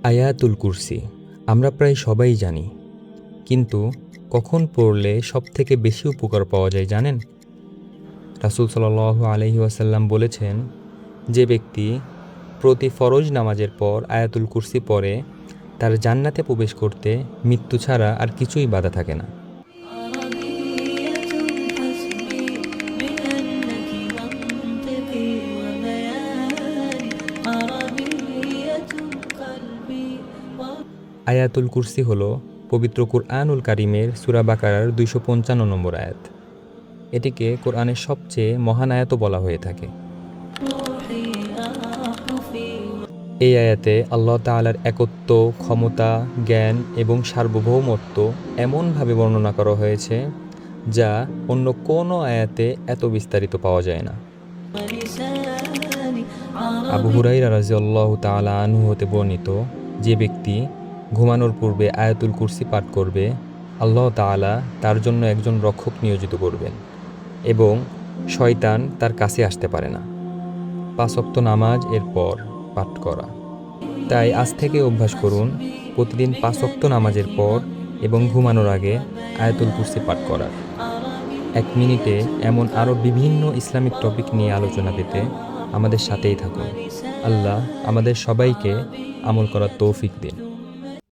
আয়াতুল কুরসি আমরা প্রায় সবাই জানি, কিন্তু কখন পড়লে সবথেকে বেশি উপকার পাওয়া যায় জানেন? রাসূল সাল্লাল্লাহু আলাইহি ওয়াসাল্লাম বলেছেন, যে ব্যক্তি প্রতি ফরজ নামাজের পর আয়াতুল কুরসি পড়ে তার জান্নাতে প্রবেশ করতে মৃত্যু ছাড়া আর কিছুই বাধা থাকে না। আয়াতুল কুরসি হল পবিত্র কুরআনুল কারীমের সূরা বাকারার 255 নম্বর আয়াত। এটিকে কোরআনের সবচেয়ে মহান আয়াতও বলা হয়ে থাকে। এই আয়াতে আল্লাহ তাআলার একত্ব, ক্ষমতা, জ্ঞান এবং সার্বভৌমত্ব এমনভাবে বর্ণনা করা হয়েছে যা অন্য কোনো আয়াতে এত বিস্তারিত পাওয়া যায় না। আবু হুরায়রা রাদিয়াল্লাহু তাআলা আনহু হতে বর্ণিত, যে ব্যক্তি ঘুমানোর পূর্বে আয়াতুল কুরসি পাঠ করবে, আল্লাহ তাআলা তার জন্য একজন রক্ষক নিয়োজিত করবেন এবং শয়তান তার কাছে আসতে পারে না। 5 ওয়াক্ত নামাজ এর পর পাঠ করা। তাই আজ থেকে অভ্যাস করুন প্রতিদিন 5 ওয়াক্ত নামাজের পর এবং ঘুমানোর আগে আয়াতুল কুরসি পাঠ করার। 1 মিনিটে এমন আরও বিভিন্ন ইসলামিক টপিক নিয়ে আলোচনা পেতে আমাদের সাথেই থাকুন। আল্লাহ আমাদের সবাইকে আমল করার তৌফিক দিন।